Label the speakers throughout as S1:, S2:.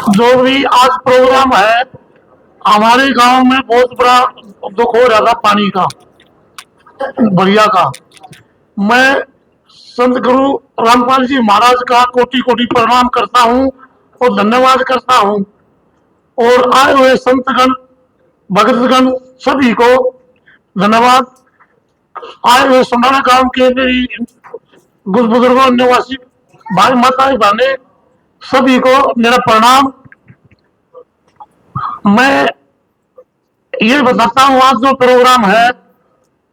S1: जो भी आज प्रोग्राम है, हमारे गांव में बहुत बड़ा दुख हो रहा था पानी का, बढ़िया का। मैं संत गुरु रामपाल जी महाराज का कोटि कोटि प्रणाम करता हूँ और धन्यवाद करता हूँ। और आए हुए संतगण भगतगण सभी को धन्यवाद। आए हुए सोनारा गांव के मेरी बुजुर्गों निवासी भाई माता बहने सभी को मेरा प्रणाम। मैं ये बताता हूँ, आज जो प्रोग्राम है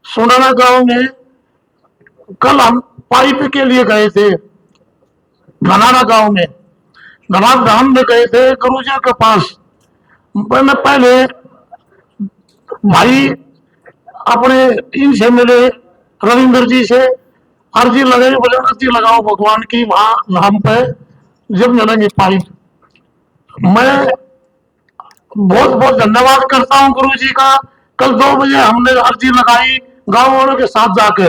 S1: सोनारा गांव में, कल हम पाइप के लिए गए थे धनारा गांव में, धनार धाम में गए थे गुरु जी के पास। मैंने पहले भाई अपने इनसे मिले, रविंद्र जी से अर्जी लगाई, बोले अर्जी लगाओ भगवान की वहां हम पे जब मिलेंगे पाइप। मैं बहुत बहुत धन्यवाद करता हूँ गुरु जी का। कल 2 बजे हमने अर्जी लगाई गांव वालों के साथ जाके,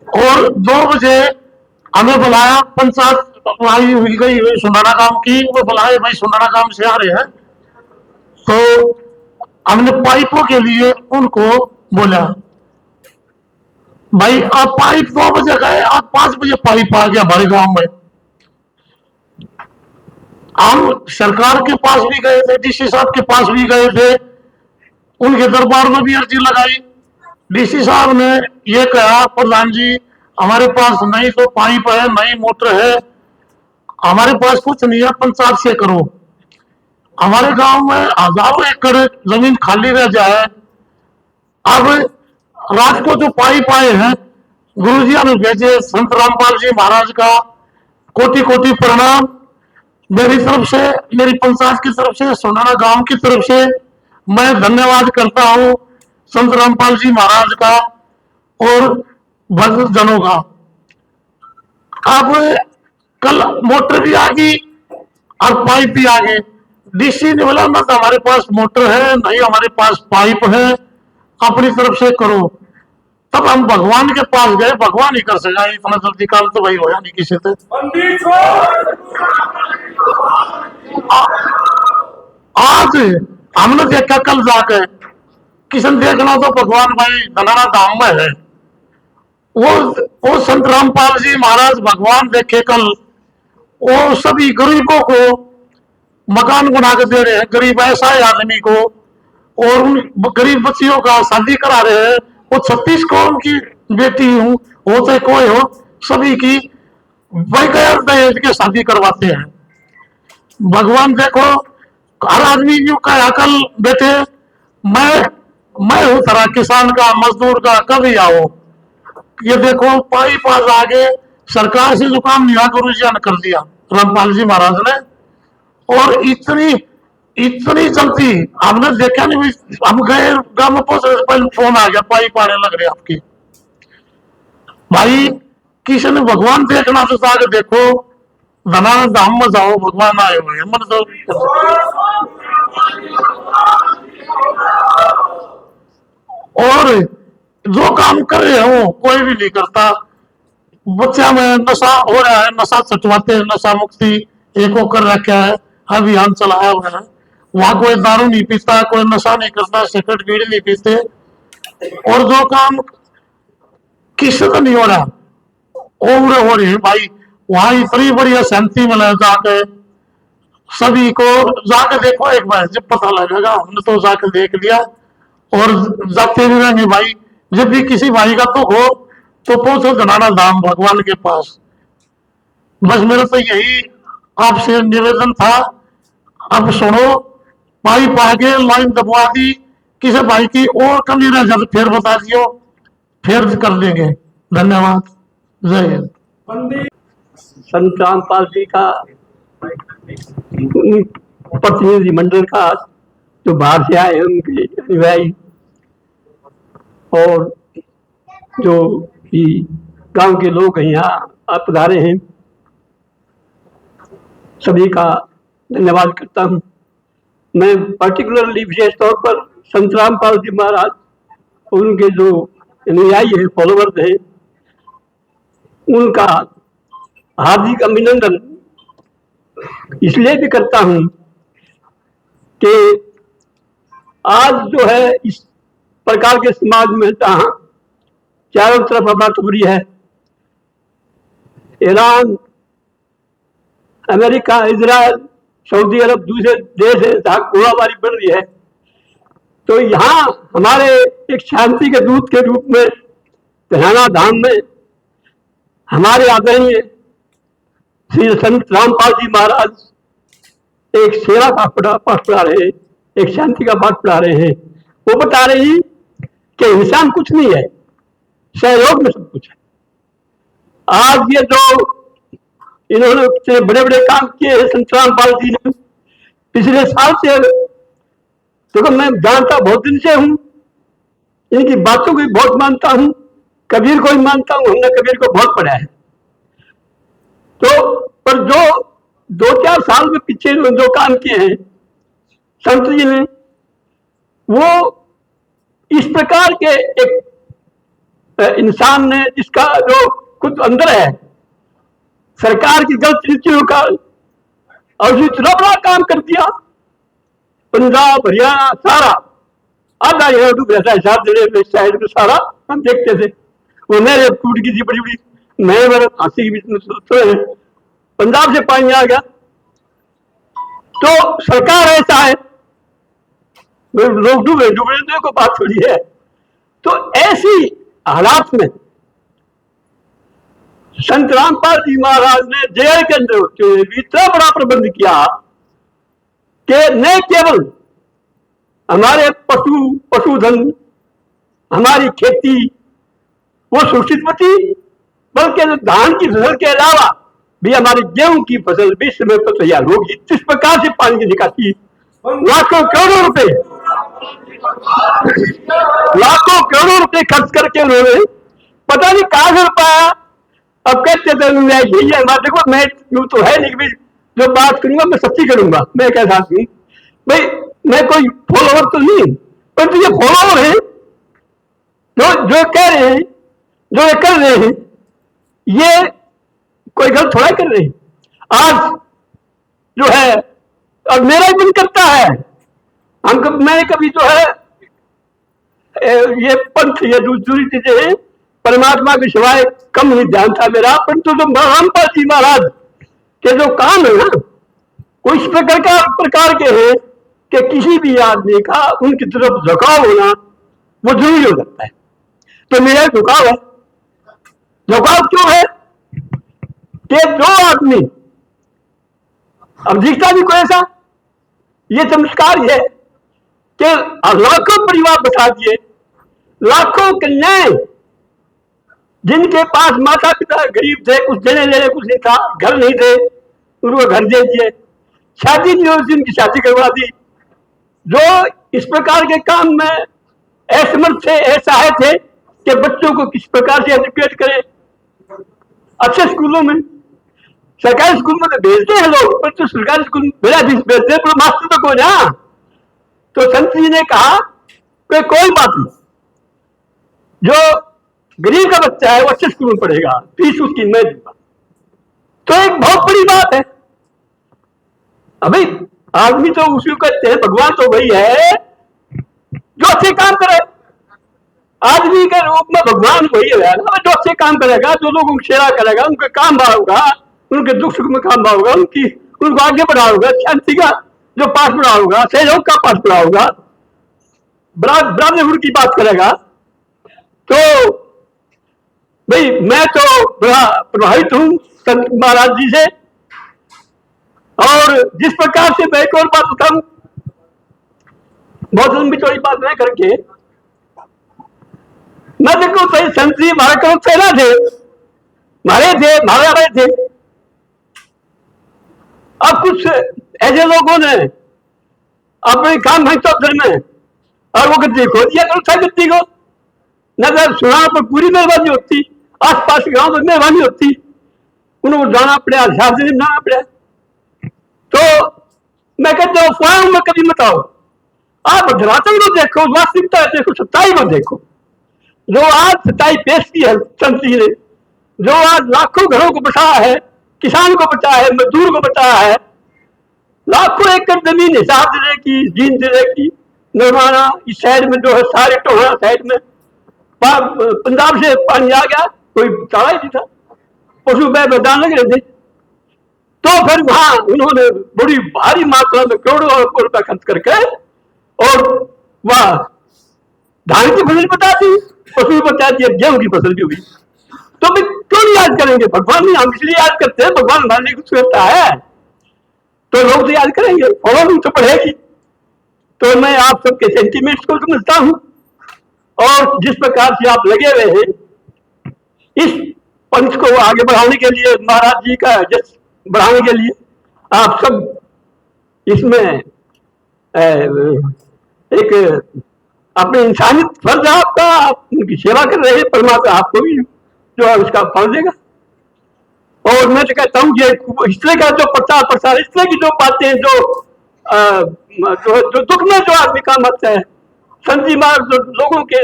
S1: और 2 बजे हमें बुलाया पंचायत भाई हुई गई सुनारा गांव की, वो बुलाए भाई सुनारा गांव से आ रहे हैं। तो हमने पाइपों के लिए उनको बोला, भाई आप पाइप 2 बजे गए, आप 5 बजे पाइप आ गया हमारे गांव में। हम सरकार के पास भी गए थे, डीसी साहब के पास भी गए थे, उनके दरबार में भी अर्जी लगाई। डीसी साहब ने ये कहा, प्रधान जी हमारे पास नहीं तो पाइप है, नहीं मोटर है, हमारे पास कुछ नहीं है, पंचायत से करो। हमारे गांव में हजारों एकड़ जमीन खाली रह जाए। अब रात को जो पाइप आए हैं गुरु जी ने भेजे, संत रामपाल जी महाराज का कोटि कोटि प्रणाम। मेरी तरफ से, मेरी पंचायत की तरफ से, सोनारा गांव की तरफ से मैं धन्यवाद करता हूँ संत रामपाल जी महाराज का और भक्त जनों का। अब कल मोटर भी आ गई और पाइप भी आ गए। डीसी ने बोला ना तो हमारे पास मोटर है, नहीं हमारे पास पाइप है, अपनी तरफ से करो। तब हम भगवान के पास गए, भगवान ही कर सका, इतना जल्दी काम तो भाई होया नहीं किसी से। आज हमने देखा कल जाकर, किशन देखना तो भगवान भाई धनारा धाम में है, वो संत रामपाल जी महाराज भगवान देखे कल। वो सभी गरीबों को मकान बना के दे रहे हैं, गरीब ऐसा है आदमी को, और उन गरीब बच्चियों का शादी करा रहे हैं। वो 36 कौम की बेटी हूँ, होते कोई हो, सभी की बगैर दहेज के शादी करवाते हैं। भगवान देखो, हर आदमी क्यों का अकल बेटे, मैं हूं तरह किसान का, मजदूर का, कभी आओ। ये देखो पाइप आज आगे सरकार से जो काम नहीं गुरु जी ने कर दिया रामपाल जी महाराज ने। और इतनी इतनी जल्दी हमने देखा नहीं। हम गए गांव में पहुंचे, पहले फोन आ गया पाइप आने लग रहे आपकी। भाई किसी ने भगवान देखना तो जाके देखो, धनारा धाम में जाओ, भगवान आए हुए हैं मन तो। और जो काम कर रहे हो कोई भी नहीं करता। बच्चा में नशा हो रहा है, नशा छुटवाते हैं, नशा मुक्ति एक होकर रखा है, अभियान चलाया हुआ है। वहां कोई दारू नहीं पीता, कोई नशा नहीं करता, सिगरेट बीड़ी नहीं पीते। और जो काम किसी से नहीं हो रहा वो हो रही है भाई। वहां इतनी बढ़िया शांति मिला जाके, सभी को जाके देखो एक बार, जब पता लगेगा। हमने तो जाके देख लिया और जाते भी रहेंगे भाई। जब भी किसी भाई का दुख हो तो पहुंचो धनारा धाम भगवान के पास। बस मेरा तो यही आपसे निवेदन था। अब सुनो, पाइप आगे लाइन दबवा दी, किसी भाई की और कमी रह जाए फिर बता दियो, फिर कर देंगे। धन्यवाद, जय हिंद।
S2: संत रामपाल जी का प्रतिनिधि मंडल का जो बाहर से आए उनके अनुयायी और जो कि गांव के लोग यहाँ पधारे हैं, सभी का धन्यवाद करता हूँ। मैं पर्टिकुलरली विशेष तौर पर संत रामपाल जी महाराज और उनके जो अनुयायी है, फॉलोवर्स हैं, उनका हार्दिक अभिनंदन इसलिए भी करता हूं कि आज जो है इस प्रकार के समाज में जहां चारों तरफ अफरा-तफरी है, ईरान, अमेरिका, इजराइल, सऊदी अरब, दूसरे देश है जहां गोलाबारी बढ़ रही है, तो यहाँ हमारे एक शांति के दूत के रूप में धनाना धाम में हमारे आदरणीय श्री संत रामपाल जी महाराज एक सेवा का पाठ पढ़ा रहे हैं, एक शांति का पाठ पढ़ा रहे हैं। वो बता रहे हैं कि इंसान कुछ नहीं है, सहयोग में सब कुछ है। आज ये जो इन्होंने बड़े बड़े काम किए हैं संत रामपाल जी ने पिछले साल से, देखो मैं जानता बहुत दिन से हूं, इनकी बातों को बहुत मानता हूं, कबीर को भी मानता हूं, हमने कबीर को बहुत पढ़ा है। तो पर जो 2-4 साल में पीछे जो काम किए हैं संत जी ने, वो इस प्रकार के एक इंसान ने जिसका जो खुद अंदर है सरकार की गलत नीतियों का, और इतना बड़ा काम कर दिया। पंजाब, हरियाणा सारा आधा यहाँ डूब रहता है, 7 जिले साइड में सारा हम देखते थे। वो नहरें टूट गई थी बड़ी बड़ी, नए बड़े हाथी के बीच में तो पंजाब से पानी आ गया। तो सरकार ऐसा है, लोग डूबे को बात थोड़ी है। तो ऐसी हालात में संत रामपाल जी महाराज ने जेल के अंदर होते हुए भी इतना बड़ा प्रबंध किया कि न केवल हमारे पशुधन, हमारी खेती वो सुरक्षित बची, बल्कि धान की फसल के अलावा भी हमारी गेहूं की फसल भी समय पर तैयार होगी। इस प्रकार से पानी की निकासी लाखों करोड़ों रुपए खर्च करके उन्होंने पता नहीं कहां से पाया। अब कहते थे यही है, देखो मैं यूं तो है नहीं कि जो बात करूंगा मैं सच्ची करूंगा, मैं कैसा हूं भाई, मैं कोई फॉलोवर तो नहीं, पर तो ये फॉलोवर है जो कह रहे हैं, जो ये कर रहे हैं, ये कोई गलत थोड़ा कर रहे हैं। आज जो है, और मेरा ही मन करता है, मैं कभी जो है ये पंथ, ये दूसरी चीजें हैं, परमात्मा के सिवाय कम नहीं ध्यान था मेरा। परंतु जो रामपाल जी महाराज के जो काम है ना, वो इस प्रकार के हैं कि किसी भी आदमी का उनकी तरफ झुकाव होना वो जरूरी हो जाता है। तो मेरा झुकाव है। झुकाव क्यों है कि जो आदमी, अब दिखता भी कोई ऐसा, ये चमत्कार है कि लाखों परिवार बता दिए, लाखों कन्याएं जिनके पास माता पिता गरीब थे, कुछ देने लेने कुछ नहीं था, घर नहीं थे, उनको घर दे दिए, शादी नहीं हुई, उनकी शादी करवा दी। जो इस प्रकार के काम में असमर्थ थे, असहाय थे कि बच्चों को किस प्रकार से एजुकेट करें, अच्छे स्कूलों में, सरकारी स्कूल में तो भेजते हैं लोग, पर तो सरकारी स्कूल में बिना फीस भेजते हैं, पर मास्टर तो कोई ना। तो संत जी ने कहा कि कोई बात नहीं, जो गरीब का बच्चा है वो अच्छे स्कूल में पढ़ेगा, फीस उसकी मैं दूंगा। तो एक बहुत बड़ी बात है। अभी आदमी तो उसी को कहते हैं, भगवान तो वही है जो अच्छे काम करे। आदमी के रूप में भगवान वही है ना, जो अच्छे काम करेगा, जो लोगों की सेवा करेगा, उनका काम बढ़ाओगा, उनके दुख सुख में काम बढ़ाओगा, उनको आगे बढ़ाओगा, शांति का जो पाठ बढ़ाओगा, सहयोग का पाठ बढ़ाओगा, ब्राह्मण की बात करेगा। तो भाई मैं तो बड़ा प्रभावित हूं संत महाराज जी से। और जिस प्रकार से मैं एक और बात बताऊं, बहुत लंबी चौड़ी बात नहीं करके, मैं देखो सही संत जी हमारे कौन सेना थे, मारे थे। अब कुछ ऐसे लोगों ने अपने काम है तो में, और वो गद्दी खो दिया करो, गद्दी को नजर सुना पर पूरी मेहरबानी होती, आस पास के गांव में मेहरबानी होती, उनको जाना पड़ा, शादी में जाना पड़ा। तो मैं कहता हूँ स्वयं में कभी मत आओ, आप धरातल को देखो, वास्तविकता देखो, सच्चाई को देखो। जो आज सच्चाई पेश की है संत जी ने, जो आज लाखों घरों को बसाया है, किसान को बचाया है, मजदूर को बचाया है। लाखों एकड़ जमीन हिसाब जिले की, जींद जिले की, नरवाना इस साइड में जो है, सारे टोहरा साइड में पंजाब से पानी आ गया, कोई चारा ही नहीं था, पशु बैल मैदान लग रहे थे। तो फिर वहां उन्होंने बड़ी भारी मात्रा में करोड़ों रुपया खर्च करके और वह धान की फसल बता दी, पशु बता दिया, गेहूं की फसल भी हुई। तो भी क्यों नहीं याद करेंगे भगवान? नहीं, हम इसलिए याद करते हैं, भगवान हमारे कुछ करता है तो लोग तो याद करेंगे, फॉलोइंग तो बढ़ेगी। तो मैं आप सबके सेंटिमेंट्स को समझता हूं, और जिस प्रकार से आप लगे हुए हैं इस पंथ को आगे बढ़ाने के लिए, महाराज जी का जस बढ़ाने के लिए, आप सब इसमें एक अपनी इंसानियत फर्ज है आपका, आप उनकी सेवा कर रहे हैं, परमात्मा आपको भी जो है उसका फल देगा। और मैं तो कहता हूँ ये इस तरह का जो प्रचार प्रसार, इस तरह की जो बातें जो दुख में जो आदमी काम आता है, संत जी महाराज जो लोगों के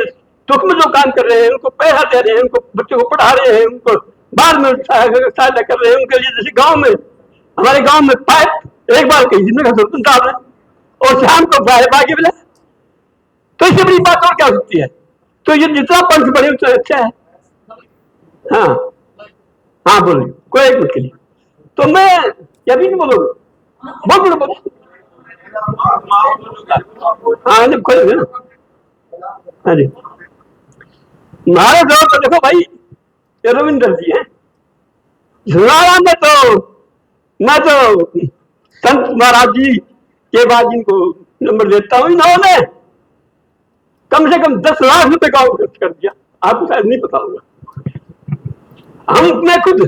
S2: दुख में जो काम कर रहे हैं, उनको पैसा दे रहे हैं, उनको बच्चों को पढ़ा रहे हैं, उनको बाद में सहायता कर रहे हैं उनके लिए। जैसे गांव में, हमारे गांव में पाइप एक बार कहीं जिसमें सरपंच साहब है और शाम को बागे मिला, तो इससे बड़ी बात और क्या हो सकती है? तो ये जितना पंच बढ़े उतना अच्छा है। हाँ हाँ बोलो, कोई एक मिनट के लिए। तो मैं अभी नहीं बोलोगे, बोलो बोलो। हाँ नहीं खोलेंगे ना। हाँ जी, हमारे दौर तो देखो भाई, ये रविंदर जी है, मैं तो संत महाराज जी के बाद जिनको नंबर देता हूँ, इन्होंने कम से कम 10 लाख रुपए का खर्च कर दिया, आपको शायद नहीं पता होगा। मैं खुद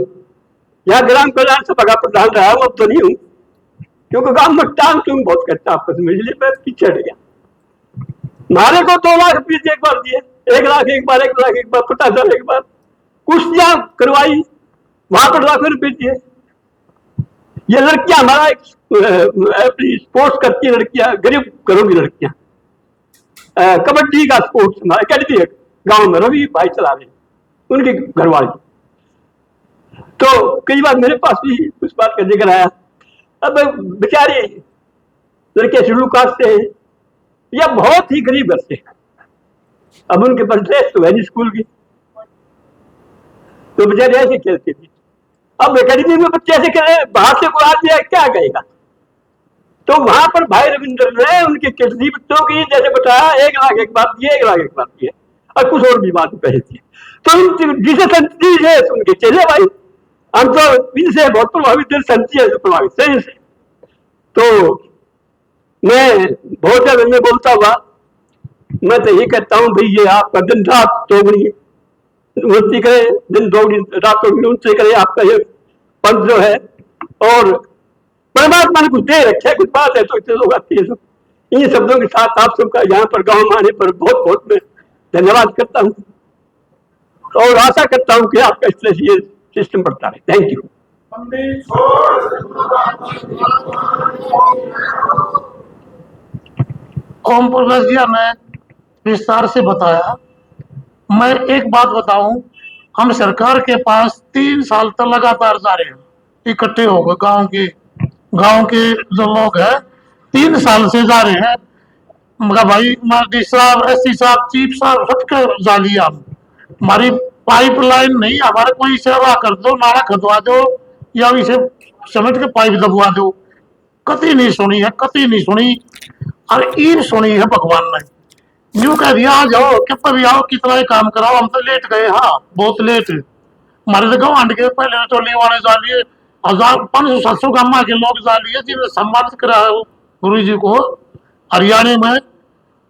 S2: यहाँ ग्राम कल्याण सभा का प्रधान रहा हूँ, अब तो नहीं हूँ, क्योंकि गांव में टांग टूंग बहुत करता आपस में, इसलिए मैं पीछे हट गया। हमारे को 2 लाख रुपये एक बार दिए, 1 लाख एक बार, 1 लाख एक बार, 50,000 एक बार, कुश्तियां करवाई, वहां पर लाखों रुपये दिए। ये लड़कियां हमारा अपनी स्पोर्ट्स करती है, लड़कियां गरीब घरों की लड़कियां, कबड्डी का स्पोर्ट्स हमारा अकेडमी है गांव में, रवि भाई चला रहे, उनके घर वाले। तो कई बार मेरे पास भी उस बात का जिक्र आया। अब बेचारे लड़के शेड्यूल कास्ट से हैं या बहुत ही गरीब घर से, अब उनके पास ड्रेस तो है नहीं स्कूल की, तो बेचारे ऐसे खेलते थे। अब एकेडमी में बच्चे ऐसे खेले, बाहर से कोई आदमी क्या कहेगा? तो वहां पर भाई रविंद्र ने उनके किसी बच्चों की जैसे बताया, 1 लाख एक बार दिए, 1 लाख एक बार दिए, और कुछ और भी बात पैसे दिए। तो जिसे संति है उनके चले भाई, हम तो इनसे बहुत प्रभावित है, संति है प्रभावित है इनसे। तो मैं बहुत ज्यादा में बोलता हुआ मैं तो ये कहता हूँ भाई, ये आपका दिन रात दोगुनी उन्नति करे, दिन दोगुनी रात दोगुनी उन्नति करे आपका ये पंथ जो है। और परमात्मा ने कुछ दे रखे, कुछ बात है तो इतने लोग आते हैं। सब इन शब्दों के साथ आप सबका यहाँ पर गाँव में आने पर बहुत बहुत मैं धन्यवाद करता हूँ, और आशा करता हूँ कि आपका इस तरह से ये सिस्टम बढ़ता रहे। Thank you.
S1: ओम प्रकाश जी ने विस्तार से बताया। मैं एक बात बताऊं, हम सरकार के पास 3 साल तक लगातार जा रहे हैं, इकट्ठे होकर गांव के जो लोग हैं 3 साल से जा रहे हैं। मगर भाई डी साहब, एससी साहब, चीफ साहब सबके जा लिया। हमारी पाइपलाइन नहीं, हमारे कोई सेवा कर दो, नाला खदवा दो या इसे सीमेंट के पाइप दबवा दो, कभी नहीं सुनी है, कभी नहीं सुनी। और ईर सुनी है भगवान ने, यूं कह दिया आ जाओ, कि भी आओ, कितना ही काम कराओ, हम तो लेट गए। हाँ बहुत लेट, हमारे तो गाँव के पहले टोली वाले जा लिए, 1500-700 गाँव के लोग जा लिए, जिन्हें सम्मानित करा गुरु जी को हरियाणा में।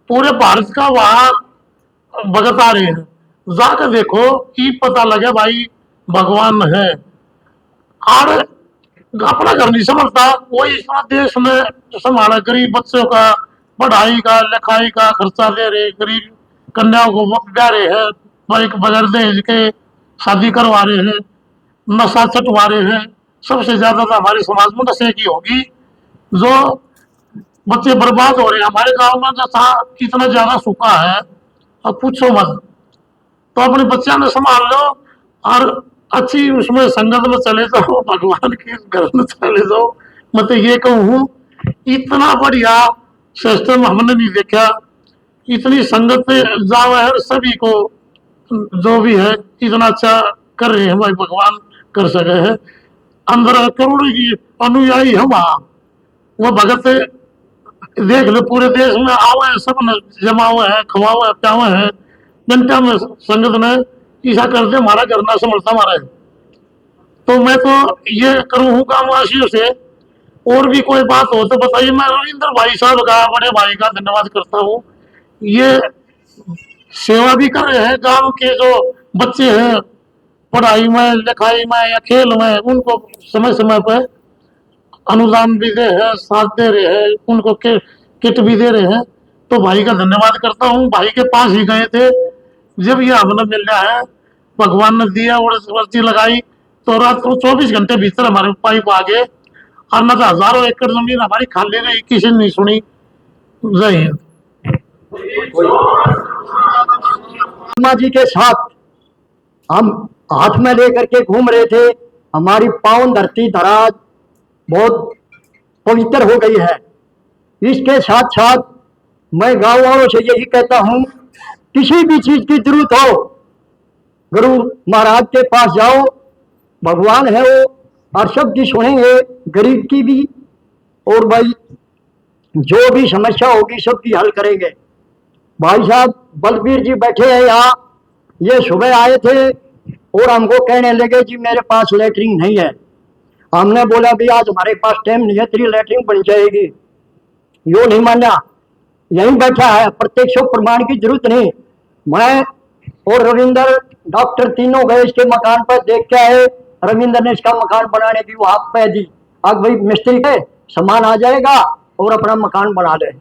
S1: पूरे भारत का वहां भगत आ रहे हैं, जाकर देखो कि पता लगे भाई भगवान है। और अपना घर नहीं समझता, वही इतना देश में संभाला, गरीब बच्चों का पढ़ाई का लिखाई का खर्चा दे रहे, गरीब कन्याओं को ब्याह रहे हैं, बगैर दहेज के शादी करवा रहे हैं, नशा चटवा रहे हैं। सबसे ज्यादा तो हमारे समाज में नशे की होगी, जो बच्चे बर्बाद हो रहे हैं। हमारे गांव में जैसा इतना ज्यादा सूखा है, अब पूछो मत। तो अपने बच्चा ने संभाल लो, और अच्छी उसमें संगत में चले जाओ, भगवान के घर में चले जाओ। मैं तो ये कहूँ, इतना बढ़िया सिस्टम हमने नहीं देखा। इतनी संगत पे जाओ है, और सभी को जो भी है इतना अच्छा कर रहे हैं भाई, भगवान कर सके है। अंदर करोड़ों की अनुयायी है वहाँ, वो भगत देख लो पूरे देश में आवे है, सब ने जमा हुआ है, खवावा है, प्यावा है, घंटा में संगत ने ईसा कर दे, हमारा घर ना समझता हमारा है। तो मैं तो ये करूँ हूँ गाँववासियों से, और भी कोई बात हो तो बताइए। मैं रविंद्र भाई साहब का, बड़े भाई का धन्यवाद करता हूँ। ये सेवा भी कर रहे हैं, गांव के जो बच्चे हैं पढ़ाई में, लिखाई में या खेल में, उनको समय समय पर अनुदान भी दे है, साथ दे रहे हैं, उनको किट भी दे रहे हैं। तो भाई का धन्यवाद करता हूँ। भाई के पास ही गए थे जब ये हमने मिला है, भगवान ने दिया और वर्ती लगाई, तो रात को 24 घंटे भीतर हमारे पाइप आ गए, और न तो हजारों एकड़ जमीन हमारी खाली रही, किसी ने नहीं सुनी। जय हिंद।
S3: शर्मा जी के साथ हम हाथ में लेकर के घूम रहे थे। हमारी पावन धरती धराज बहुत पवित्र हो गई है। इसके साथ साथ मैं गांव वालों से यही कहता हूं, किसी भी चीज की जरूरत हो गुरु महाराज के पास जाओ, भगवान है वो, और सबकी सुनेंगे, गरीब की भी, और भाई जो भी समस्या होगी सबकी हल करेंगे। भाई साहब बलबीर जी बैठे हैं यहाँ, ये सुबह आए थे और हमको कहने लगे जी मेरे पास लेटरिन नहीं है। हमने बोला भी आज हमारे पास टाइम नहीं है, तेरी लेटरिन बन जाएगी। यो नहीं माना, यहीं बैठा है, प्रत्यक्ष प्रमाण की जरूरत नहीं। मैं और रविंदर डॉक्टर तीनों गए इसके मकान पर, देख के आए। रविंदर ने इसका मकान बनाने की वो हाथ पे दी, अब भाई मिस्त्री है, सामान आ जाएगा और अपना मकान बना ले।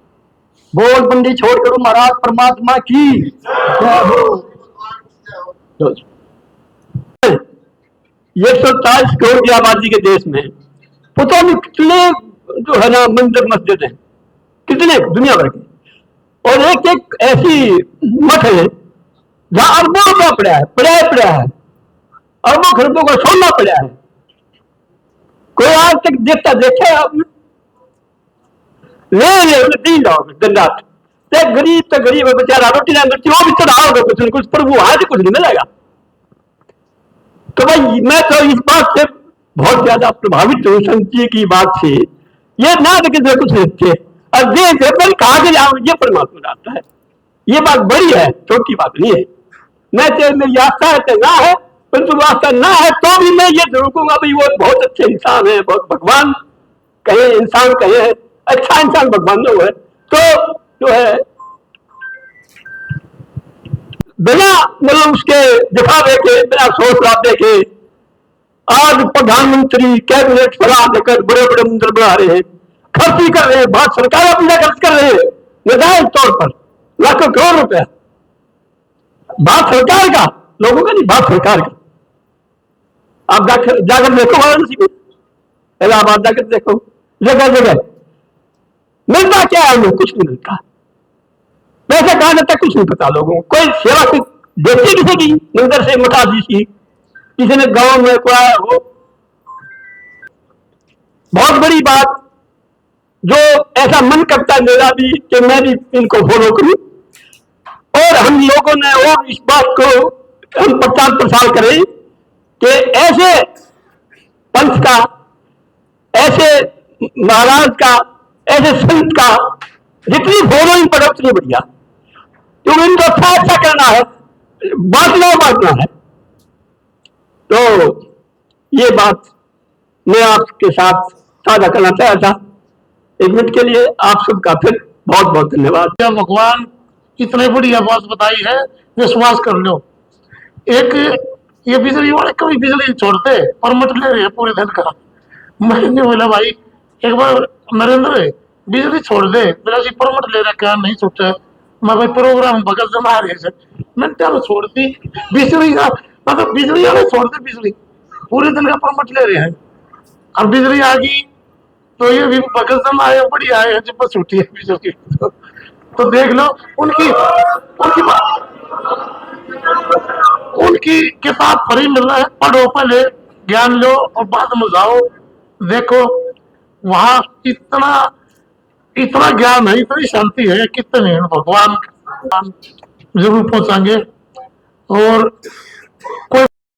S3: बोल बंदी छोड़ करो, महाराज परमात्मा की जय हो।
S2: ये 140 करोड़ की आबादी के देश में पता नहीं कितने जो है ना मंदिर मस्जिद हैं, कितने दुनिया भर के, और एक एक ऐसी मठ है जहां अरबों रुपया पड़ा है, अरबों खरबों का सोना पड़ा है। कोई आज तक देखा है आपने? ले तीन जाओगे दिन रात, गरीब तो गरीब है बेचारा, रोटी ना मिलती, वो भी चढ़ाओगे कुछ न कुछ, पर वो आज कुछ नहीं मिलेगा। तो भाई मैं तो इस बात से बहुत ज्यादा प्रभावित हूँ, संत जी की बात से। ये ना देखे कुछ नहीं, और देख पर कहा के जाओ, ये परमात्मा जाता है। ये बात बड़ी है, छोटी बात नहीं है। मैं तो मेरी आस्था है तो ना है, परंतु आस्था ना है तो भी मैं ये जरूर कहूंगा भाई वो बहुत अच्छे इंसान है, बहुत भगवान कहे इंसान कहे, अच्छा इंसान भगवान ने हुआ है। तो जो है बिना मतलब उसके दिखावे के, बिना सोच लाभ देखे आज प्रधानमंत्री कैबिनेट सलाह देकर बड़े बड़े मंदिर बना रहे हैं, खर्च भी कर रहे हैं, भारत सरकार अपना खर्च कर रहे हैं निर्धारित तौर पर लाखों करोड़ रुपया, भारत सरकार का, लोगों का नहीं, भारत सरकार का। आप जाकर देखो वाराणसी में, इलाहाबाद जाकर देखो, जगह जगह मिलता क्या है, लोग कुछ नहीं मिलता। पैसा कहां जाता कुछ नहीं पता लोगों को। कोई सेवा देखती किसी की मंदिर से मठाधीश की, किसी ने गांव में कोई आया हो, बहुत बड़ी बात जो ऐसा मन करता है मेरा भी कि मैं भी इनको फॉलो करूं, और हम लोगों ने और इस बात को हम प्रचार प्रसार करें कि ऐसे पंथ का, ऐसे महाराज का, ऐसे संत का जितनी फॉलोइंग पड़े उतनी बढ़िया, क्योंकि इनको अच्छा करना है, बांटना है। तो ये बात मैं आपके साथ साझा करना चाहा था। एक मिनट के लिए आप सबका फिर बहुत बहुत धन्यवाद।
S1: भगवान इतने बढ़िया बात बताई है, विश्वास कर लो। एक ये बिजली वाले कभी बिजली छोड़ते, परमिट ले रहे हैं पूरे दिन का। मैंने बोला भाई एक बार नरेंद्र बिजली छोड़ दे, मेरा जी परमिट ले रखा नहीं छूटे। मैं भाई प्रोग्राम बगल जमा रहे थे, मैंने तो छोड़ दी बिजली का, मतलब बिजली वाले छोड़ दे, बिजली पूरे दिन का परमिट ले रहे हैं। अब बिजली आ गई तो ये भी बगल जमा है, बढ़िया है, जब बस छुट्टी है बिजली की। तो देख लो उनकी उनकी किताब फ्री मिल रहा है, पढ़ो पहले, ज्ञान लो और बाद में जाओ। देखो वहां इतना इतना ज्ञान है, इतनी शांति है, कितने भगवान जरूर पहुंचाएंगे। और कोई